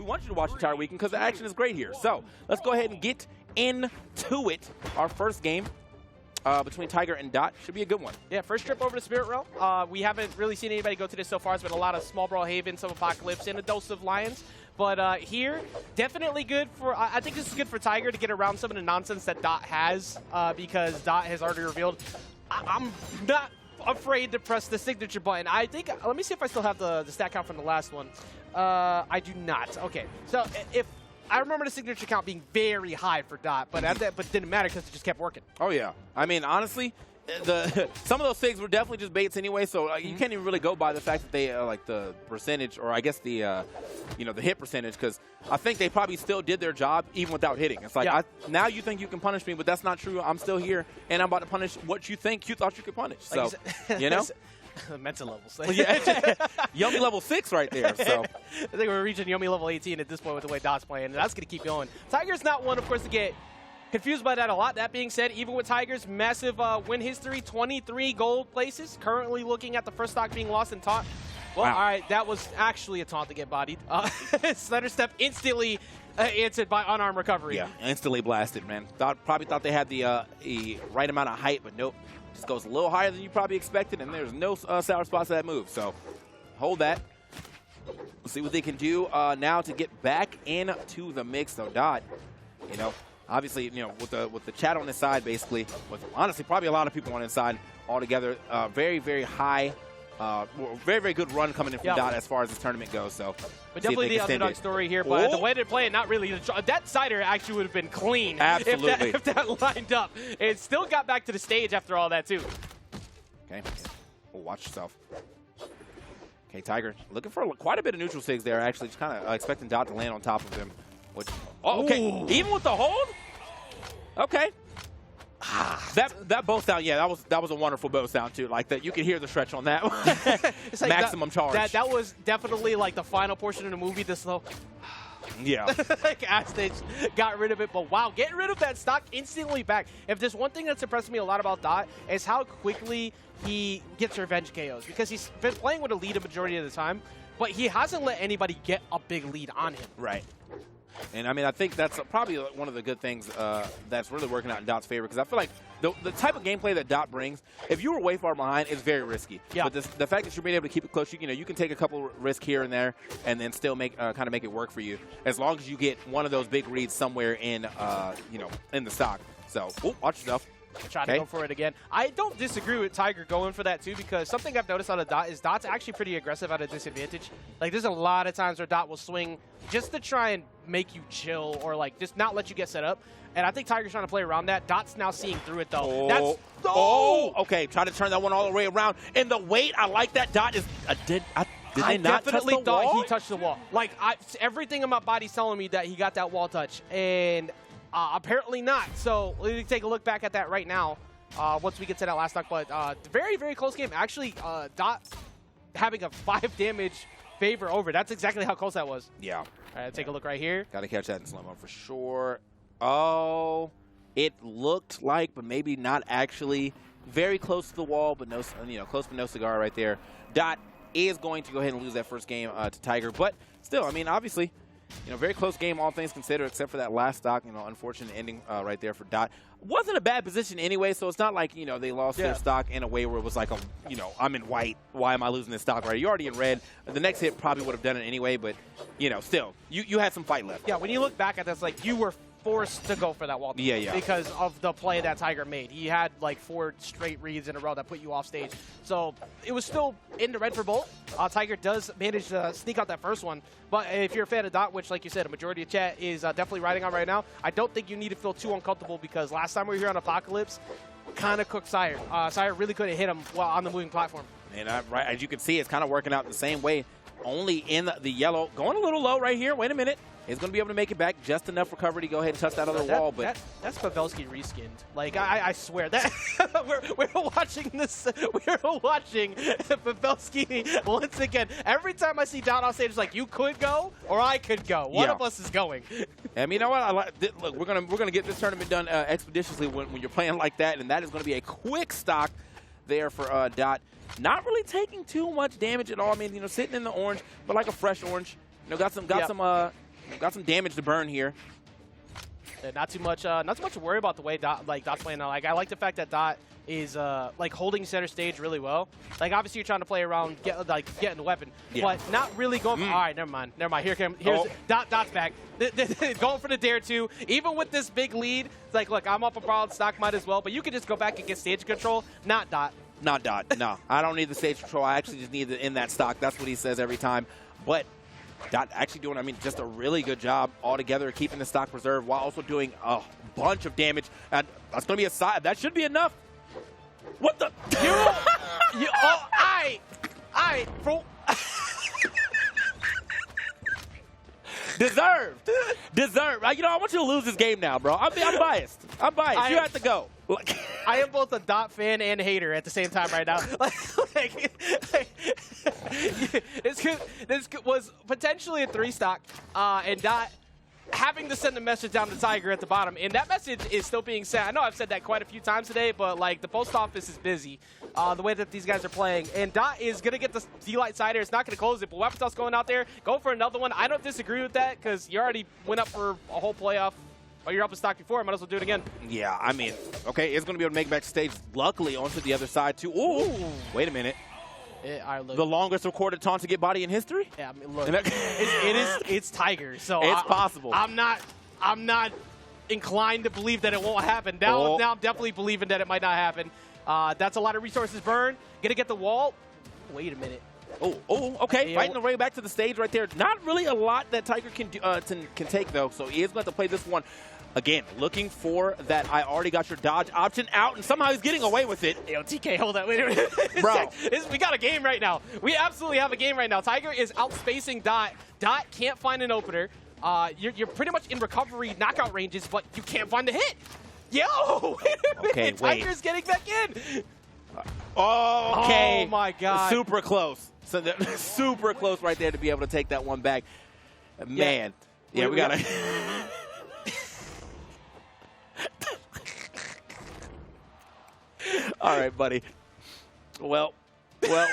we want you to watch the entire weekend because the action is great here. So let's go ahead and get into it. Our first game between Tiger and Dot should be a good one. Yeah, first trip over to Spirit Realm. We haven't really seen anybody go to this so far. It's been a lot of small Brawlhalla, some Apocalypse, and a dose of Lions. But here, definitely good for, I think this is good for Tiger to get around some of the nonsense that Dot has, because Dot has already revealed, I'm not afraid to press the signature button. I think, let me see if I still have the stat count from the last one. I do not. Okay, so if, I remember the signature count being very high for Dot, but but it didn't matter because it just kept working. Oh yeah, I mean honestly, some of those things were definitely just baits anyway. So you can't even really go by the fact that they like the percentage, or I guess the you know, the hit percentage, because I think they probably still did their job even without hitting. It's like now you think you can punish me, but that's not true. I'm still here, and I'm about to punish what you think you thought you could punish. So you know. Mental levels. Yeah, Yummy level 6 right there. So I think we're reaching Yummy level 18 at this point with the way Dot's playing, and that's going to keep going. Tiger's not one, of course, to get confused by that a lot. That being said, even with Tiger's massive win history, 23 gold places, currently looking at the first stock being lost and taunt. Well, all right, that was actually a taunt to get bodied. Stutter Step instantly answered by unarmed recovery. Yeah, instantly blasted, man. Probably thought they had the right amount of height, but nope. Just goes a little higher than you probably expected, and there's no sour spots to that move. So hold that. We'll see what they can do now to get back into the mix. So Dot, you know, obviously, you know, with the chat on his side, basically, with honestly probably a lot of people on his side altogether, very, very high, very, very good run coming in from Dot as far as this tournament goes. So, but definitely the underdog story here. But the way they're playing, not really. That cider actually would have been clean. Absolutely. If that lined up. It still got back to the stage after all that too. Okay. Well, watch yourself. Okay, Tiger looking for quite a bit of neutral sigs there. Actually, just kind of expecting Dot to land on top of him. Which, okay, even with the hold. Okay. That bow sound, yeah, that was a wonderful bow sound too. Like that, you could hear the stretch on that. It's like maximum charge. That was definitely like the final portion of the movie. The slow. Yeah. Like as they got rid of it, but wow, getting rid of that stock instantly back. If there's one thing that's impressed me a lot about Dot, is how quickly he gets revenge KOs, because he's been playing with a lead a majority of the time, but he hasn't let anybody get a big lead on him. Right. And I mean, I think that's probably one of the good things that's really working out in Dot's favor, because I feel like the type of gameplay that Dot brings, if you were way far behind, it's very risky. Yeah. But the fact that you're being able to keep it close, you know, you can take a couple risks here and there, and then still make kind of make it work for you, as long as you get one of those big reads somewhere in you know, in the stock. So watch yourself. Try to go for it again. I don't disagree with Tiger going for that too, because something I've noticed on a Dot is Dot's actually pretty aggressive at a disadvantage. Like there's a lot of times where Dot will swing just to try and make you chill, or like just not let you get set up. And I think Tiger's trying to play around that. Dot's now seeing through it though. Okay, try to turn that one all the way around. And the weight, I like that. Dot is did they not touch the wall? I definitely thought he touched the wall. Like everything in my body's telling me that he got that wall touch, and apparently not. So let me take a look back at that right now once we get to that last knock. But very, very close game. Actually, Dot having a 5 damage favor over. That's exactly how close that was. Yeah. All right, take a look right here. Got to catch that in slow-mo for sure. Oh, it looked like, but maybe not actually. Very close to the wall, but no, you know, close but no cigar right there. Dot is going to go ahead and lose that first game to Tiger, but still, I mean, obviously, you know, very close game, all things considered, except for that last stock, you know, unfortunate ending right there for Dot. Wasn't a bad position anyway, so it's not like, you know, they lost their stock in a way where it was like, you know, I'm in white. Why am I losing this stock, right? You're already in red. The next hit probably would have done it anyway, but, you know, still, you had some fight left. Yeah, when you look back at this, like, you were forced to go for that wall because of the play that Tiger made. He had like 4 straight reads in a row that put you off stage. So it was still in the red for both. Tiger does manage to sneak out that first one. But if you're a fan of Dot, which like you said, a majority of chat is definitely riding on right now, I don't think you need to feel too uncomfortable, because last time we were here on Apocalypse, kind of cooked Sire. Sire really couldn't hit him while on the moving platform. And right, as you can see, it's kind of working out the same way, only in the yellow. Going a little low right here. Wait a minute. Is going to be able to make it back, just enough recovery to go ahead and touch that other wall. But that's Pavelski reskinned. Like I swear that we're watching this. We're watching Pavelski once again. Every time I see Dot on stage, it's like, you could go or I could go. One of us is going. I mean, you know what? Look, we're gonna get this tournament done expeditiously when you're playing like that, and that is going to be a quick stock there for Dot. Not really taking too much damage at all. I mean, you know, sitting in the orange, but like a fresh orange. You know, got some got some damage to burn here. Yeah, not too much to worry about the way Dot's playing now. Like, I like the fact that Dot is like holding center stage really well. Like, obviously you're trying to play around, getting the weapon, but not really going. For, all right, never mind. Here's Dot's back. Going for the D0T. Even with this big lead, it's like, look, I'm up a Brawlhalla stock, might as well. But you can just go back and get stage control. Not Dot. Not Dot. No, I don't need the stage control. I actually just need it in that stock. That's what he says every time. But Dot actually doing, I mean, just a really good job altogether keeping the stock reserve while also doing a bunch of damage. And that's going to be a side. That should be enough. What the? Bro. Deserved. You know, I want you to lose this game now, bro. I'm biased. You have to go. I am both a Dot fan and hater at the same time right now. This was potentially a 3-stock, and Dot having to send a message down to Tiger at the bottom, and that message is still being sent. I know I've said that quite a few times today, but like the post office is busy the way that these guys are playing, and Dot is going to get the D-Light Cider. It's not going to close it, but Weapons going out there, go for another one. I don't disagree with that because you already went up for a whole playoff. Oh, you're up a stock before. I might as well do it again. Yeah, I mean, okay, it's going to be able to make back stage, luckily, onto the other side, too. Ooh, wait a minute. The longest recorded taunt to get body in history? Yeah, I mean, look, it's Tiger, so it's possible. I'm not inclined to believe that it won't happen. Now I'm definitely believing that it might not happen. That's a lot of resources burned. Gonna get the wall. Wait a minute. Okay. Fighting the way back to the stage right there. Not really a lot that Tiger can do, can take, though, so he is going to have to play this one. Again, looking for that I already got your dodge option out, and somehow he's getting away with it. Yo, TK, hold that. Wait a minute. Bro. We got a game right now. We absolutely have a game right now. Tiger is outspacing Dot. Dot can't find an opener. You're pretty much in recovery knockout ranges, but you can't find the hit. Yo, wait a minute. Okay, Tiger's getting back in. Okay. Oh, my God. Super close. So super close right there to be able to take that one back. Man. Yeah, we got to... All right, buddy. Well. What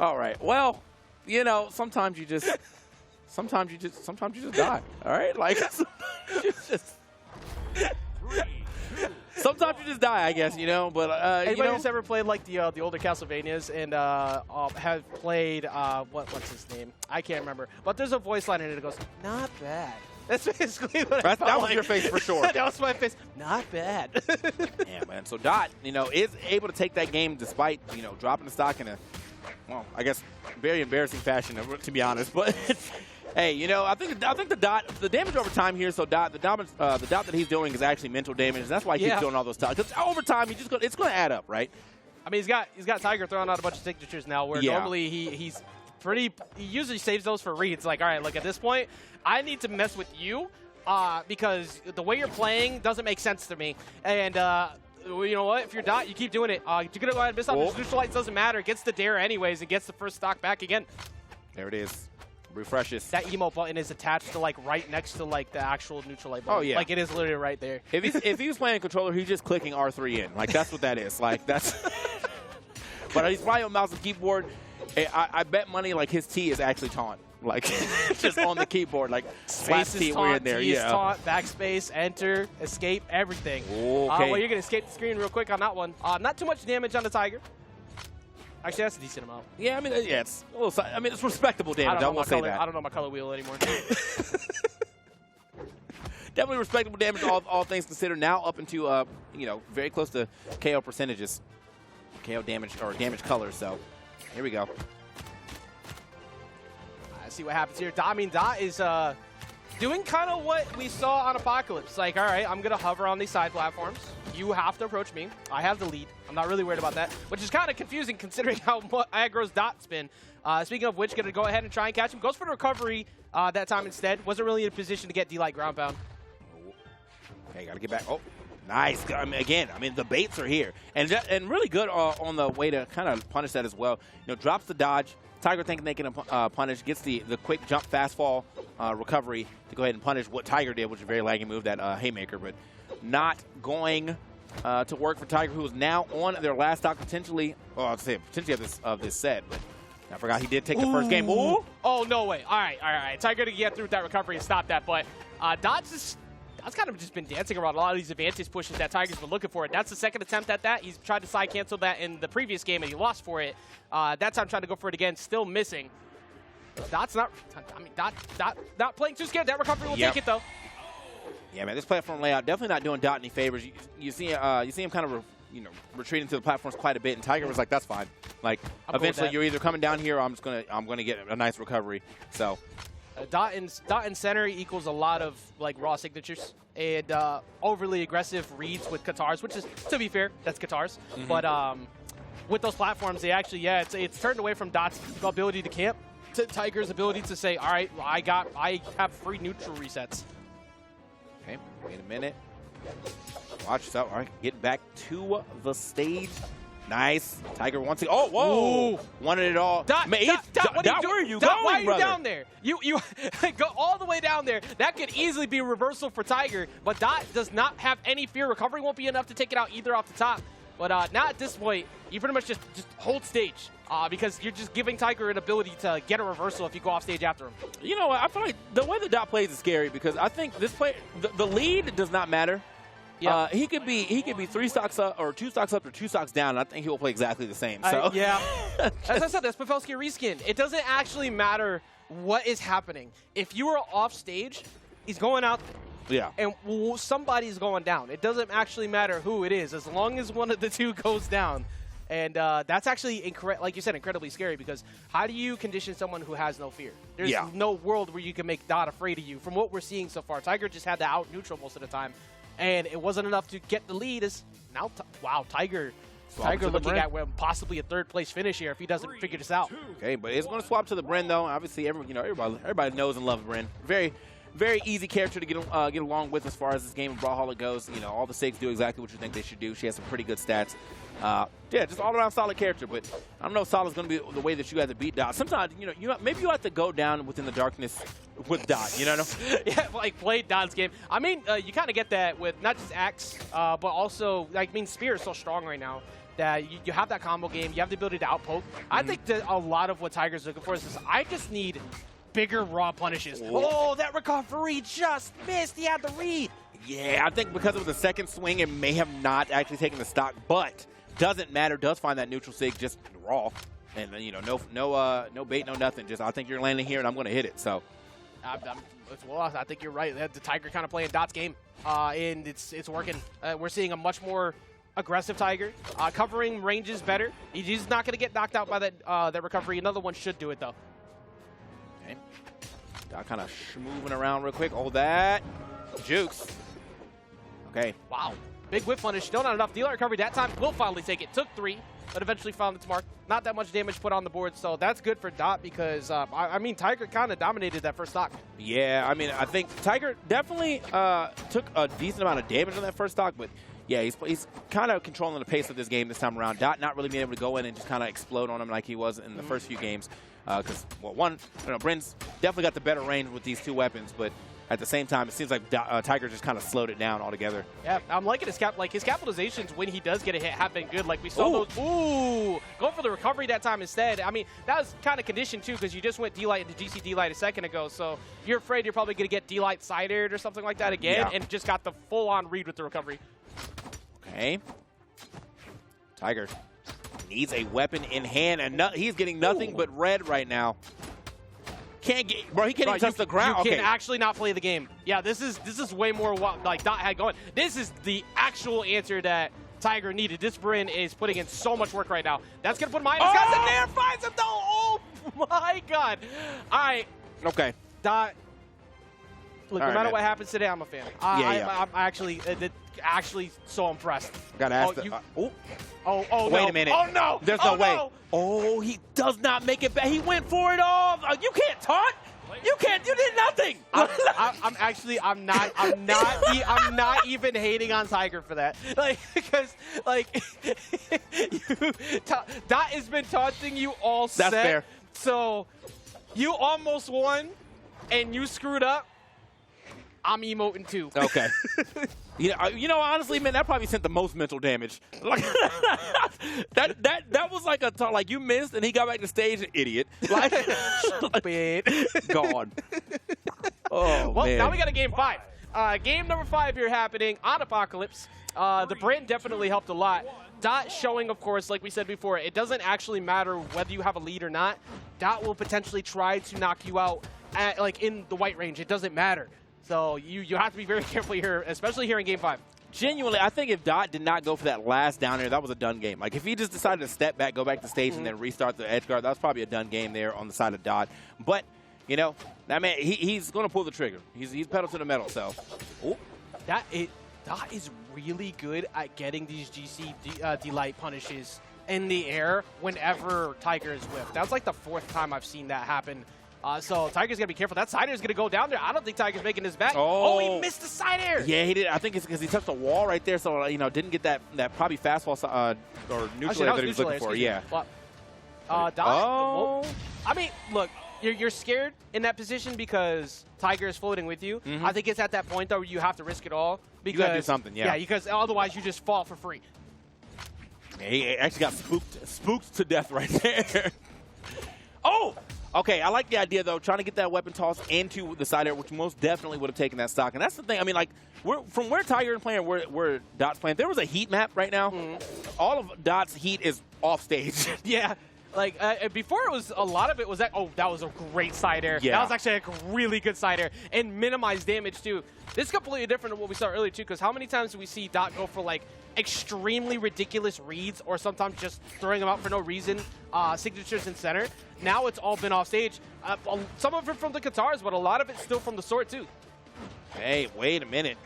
All right. Well, you know, sometimes you just die. All right? Like sometimes you just die, I guess, you know, but anybody who's ever played like the older Castlevanias and have played what's his name? I can't remember. But there's a voice line in it that goes, "Not bad." That's basically what I felt that was like. your face for sure. That was my face. Not bad. Yeah, man. So Dot, you know, is able to take that game despite, you know, dropping the stock in a, well, I guess very embarrassing fashion, to be honest. But hey, you know, I think the damage over time here. So the dot that he's doing is actually mental damage. That's why he keeps doing all those stocks. Because over time, it's going to add up, right? I mean, he's got Tiger throwing out a bunch of signatures now, where normally he usually saves those for reads. Like, all right, look, at this point, I need to mess with you because the way you're playing doesn't make sense to me. And you know what? If you're Dot, you keep doing it. You're going to go ahead and miss out. This neutral light doesn't matter. It gets the dare anyways and gets the first stock back again. There it is. Refreshes. That emote button is attached to like right next to like the actual neutral light button. Oh, yeah. Like, it is literally right there. If he was playing a controller, he's just clicking R3 in. Like, that's what that is. Like, that's... But he's probably on mouse and keyboard. I bet money like his T is actually taunt. Like, just on the keyboard. Like, Space T, is we're in taunt, there. T is taunt, backspace, enter, escape, everything. Okay. Well, you're going to escape the screen real quick on that one. Not too much damage on the Tiger. Actually, that's a decent amount. Yeah, I mean, it's a little, I mean, it's respectable damage. I will say that. I don't know my color wheel anymore. Definitely respectable damage, all things considered. Now up into, you know, very close to KO percentages. KO damage, or damage colors, so here we go. Let's see what happens here. Dot is doing kind of what we saw on Apocalypse. Like, all right, I'm going to hover on these side platforms. You have to approach me. I have the lead. I'm not really worried about that, which is kind of confusing considering how aggro's Dot spin. Speaking of which, going to go ahead and try and catch him. Goes for the recovery that time instead. Wasn't really in a position to get D-Light ground pound. Okay, got to get back. Oh, nice. I mean, again, I mean, the baits are here. And really good on the way to kind of punish that as well. You know, drops the dodge. Tiger thinking they can punish. Gets the quick jump fast fall recovery to go ahead and punish what Tiger did, which is a very laggy move, that haymaker. But not going to work for Tiger, who is now on their last stock potentially. Well, I'll say potentially of this set, but I forgot he did take the first game. Ooh. Oh, no way. All right. Tiger to get through that recovery and stop that, but Dot's kind of just been dancing around a lot of these advantage pushes that Tiger's been looking for. That's the second attempt at that. He's tried to side cancel that in the previous game, and he lost for it. That time trying to go for it again, still missing. Dot's not, Dot not playing too scared. That recovery will take it, though. Yeah, man, this platform layout definitely not doing Dot any favors. You see him kind of retreating to the platforms quite a bit, and Tiger was like, "That's fine." Like, eventually, you're either coming down here, or I'm gonna get a nice recovery. So, Dot in center equals a lot of like raw signatures and overly aggressive reads with Katars, which is, to be fair, that's Katars. But with those platforms, they actually, it's turned away from Dot's ability to camp to Tiger's ability to say, "All right, well, I have free neutral resets." Okay, wait a minute. Watch yourself. All right, getting back to the stage. Nice. Tiger wants to. Oh, whoa! Ooh. Wanted it all. Dot, where are you Dot, going, why are you brother? down there? You go all the way down there. That could easily be a reversal for Tiger, but Dot does not have any fear. Recovery won't be enough to take it out either off the top. But not at this point. You pretty much just hold stage because you're just giving Tiger an ability to get a reversal if you go off stage after him. You know what? I feel like the way the Dot plays is scary because I think this play, the lead does not matter. Yeah. He could be 3 stocks up or 2 stocks up or 2 stocks down. And I think he will play exactly the same. So yeah, as I said, that's Pavelski reskin. It doesn't actually matter what is happening. If you are off stage, he's going out. Yeah. And somebody's going down. It doesn't actually matter who it is, as long as one of the two goes down. And that's actually, like you said, incredibly scary because how do you condition someone who has no fear? There's no world where you can make Dot afraid of you. From what we're seeing so far, Tiger just had to out neutral most of the time. And it wasn't enough to get the lead. Now, wow, Tiger looking at possibly a 3rd place finish here if he doesn't figure this out. Okay, but it's going to swap to the Bren though. Obviously, everybody knows and loves Bren. Very easy character to get along with as far as this game of Brawlhalla goes. You know, all the stakes do exactly what you think they should do. She has some pretty good stats. Yeah, just all around solid character. But I don't know if solid's going to be the way that you have to beat Dot. Sometimes, maybe you have to go down within the darkness with Dot. You know? Yeah, like play Dot's game. I mean, you kind of get that with not just Axe, but also, Spear is so strong right now that you have that combo game. You have the ability to outpoke. I think that a lot of what Tiger's looking for is I just need bigger raw punishes. Oh, that recovery just missed. He had the read. Yeah, I think because of the second swing, it may have not actually taken the stock, but doesn't matter. Does find that neutral sig just raw, and no bait, no nothing. Just I think you're landing here, and I'm going to hit it. So, I think you're right. The Tiger kind of playing Dot's game, and it's working. We're seeing a much more aggressive Tiger, covering ranges better. He's not going to get knocked out by that recovery. Another one should do it though. Okay. Dot kind of moving around real quick. Hold that. Jukes. Okay. Wow. Big whip punish. Still not enough. D0T recovery that time. Will finally take it. Took 3, but eventually found its mark. Not that much damage put on the board, so that's good for Dot because, Tiger kind of dominated that first stock. Yeah, I think Tiger definitely took a decent amount of damage on that first stock, but yeah, he's kind of controlling the pace of this game this time around. Dot not really being able to go in and just kind of explode on him like he was in the first few games. Because, Bren's definitely got the better range with these 2 weapons, but at the same time, it seems like Tiger just kind of slowed it down altogether. Yeah, I'm liking his capitalizations when he does get a hit have been good. Like we saw those. Ooh, go for the recovery that time instead. I mean, that was kind of conditioned too because you just went D-Light into GC D-Light a second ago. So you're afraid you're probably going to get D-Light side-aired or something like that again, and just got the full-on read with the recovery. Okay. Tiger needs a weapon in hand, and he's getting nothing but red right now. He can't even touch the ground. You can actually not play the game. Yeah, this is way more what Dot had going. This is the actual answer that Tiger needed. This Brin is putting in so much work right now. That's gonna put him in there, finds him though. Oh my God! All right. Okay. Dot. Look, no matter what happens today, I'm a fan. I'm actually so impressed. Gotta ask wait a minute. Oh no! There's no way. No. Oh, he does not make it back. He went for it all. You can't taunt. You can't. You did nothing. I'm not even hating on Tiger for that. Because Dot has been taunting you all set. That's fair. So you almost won, and you screwed up. I'm emoting too. Okay. Honestly, man, that probably sent the most mental damage. Like that was like like you missed, and he got back to stage, an idiot. Like, gone. Oh, well, man. now we got a game 5. Game number 5 here happening on Apocalypse. The brand definitely helped a lot. Dot showing, of course, like we said before, it doesn't actually matter whether you have a lead or not. Dot will potentially try to knock you out in the white range. It doesn't matter. So you have to be very careful here, especially here in Game 5. Genuinely, I think if Dot did not go for that last down air, that was a done game. Like, if he just decided to step back, go back to stage, and then restart the edge guard, that was probably a done game there on the side of Dot. But, that man, he's going to pull the trigger. He's pedal to the metal, so. Ooh. Dot is really good at getting these GC D-Light punishes in the air whenever Tiger is whiffed. That's like the 4th time I've seen that happen. So Tiger's going to be careful. That side air is going to go down there. I don't think Tiger's making his back. Oh, he missed the side air. Yeah, he did. I think it's because he touched the wall right there, so, didn't get that probably fastball or neutral air that he was looking for. Yeah. Well, well, I mean, look, you're scared in that position because Tiger is floating with you. I think it's at that point, though, where you have to risk it all. Because, you got to do something, yeah. Yeah, because otherwise you just fall for free. Yeah, he actually got spooked to death right there. Oh! Okay, I like the idea, though, trying to get that weapon toss into the side air, which most definitely would have taken that stock. And that's the thing. I mean, like, from where Tiger is playing, where Dot's playing, there was a heat map right now. All of Dot's heat is off stage. Yeah. Like, before it was, a lot of it was that, that was a great side air. Yeah. That was actually a really good side air. And minimized damage, too. This is completely different than what we saw earlier, too, because how many times do we see Dot go for, like, extremely ridiculous reads or sometimes just throwing them out for no reason, signatures in center? Now it's all been off stage. Some of it from the guitars, but a lot of it still from the sword, too. Hey, wait a minute.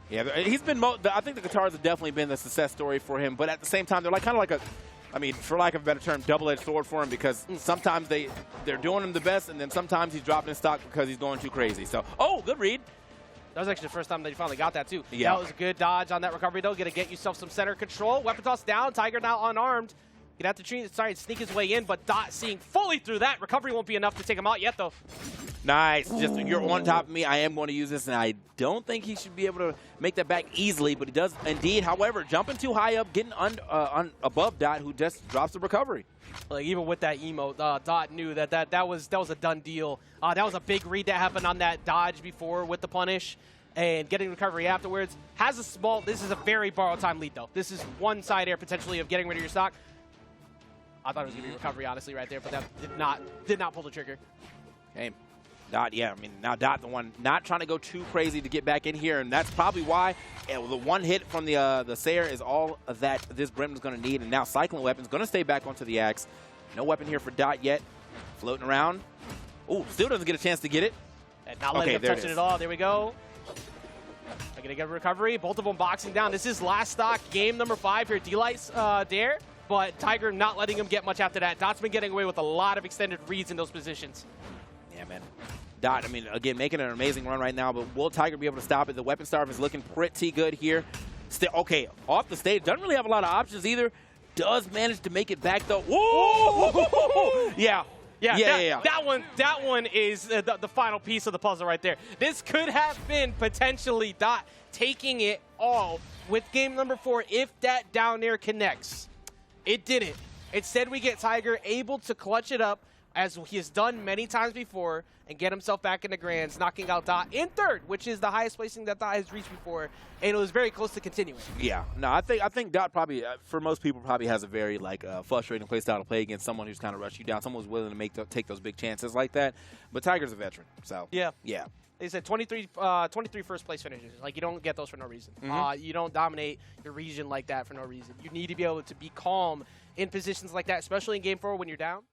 Yeah, he's been, I think the guitars have definitely been the success story for him, but at the same time, they're like kind of like for lack of a better term, double-edged sword for him because sometimes they're doing him the best, and then sometimes he's dropping his stock because he's going too crazy. So, good read. That was actually the first time that you finally got that, too. Yeah. That was a good dodge on that recovery, though. Going to get yourself some center control. Weapon toss down. Tiger now unarmed. He'd have to try and sneak his way in, but Dot seeing fully through that. Recovery won't be enough to take him out yet, though. Nice. Just you're on top of me. I am going to use this, and I don't think he should be able to make that back easily, but he does indeed. However, jumping too high up, getting above Dot, who just drops the recovery. Like, even with that emote, Dot knew that was a done deal. That was a big read that happened on that dodge before with the punish. And getting recovery afterwards. This is a very borrowed time lead, though. This is one side air potentially of getting rid of your stock. I thought it was going to be recovery, honestly, right there, but that did not pull the trigger. Okay. Dot, yeah, I mean, now Dot, the one not trying to go too crazy to get back in here, and that's probably why the one hit from the Sayer is all that this Brim is going to need, and now Cyclone Weapon's going to stay back onto the axe. No weapon here for Dot yet. Floating around. Ooh, still doesn't get a chance to get it. And not letting him touch it at all. There we go. I'm going to get a recovery. Both of them boxing down. This is last stock, game number 5 here. D-Light's there, but Tiger not letting him get much after that. Dot's been getting away with a lot of extended reads in those positions. Yeah, man. Dot, I mean, again, making an amazing run right now, but will Tiger be able to stop it? The weapon starve is looking pretty good here. Still, okay, off the stage. Doesn't really have a lot of options either. Does manage to make it back, though. Whoa! Yeah. Yeah. That one is the final piece of the puzzle right there. This could have been potentially Dot taking it all with game number 4 if that down air connects. It didn't. Instead, we get Tiger able to clutch it up as he has done many times before and get himself back in the grands, knocking out Dot in 3rd, which is the highest placing that Dot has reached before, and it was very close to continuing. Yeah, no, I think Dot probably, for most people, probably has a very frustrating play style to play against someone who's kind of rushed you down, someone who's willing to take those big chances like that. But Tiger's a veteran, so yeah. They said 23 first place finishes. Like, you don't get those for no reason. You don't dominate your region like that for no reason. You need to be able to be calm in positions like that, especially in game 4 when you're down.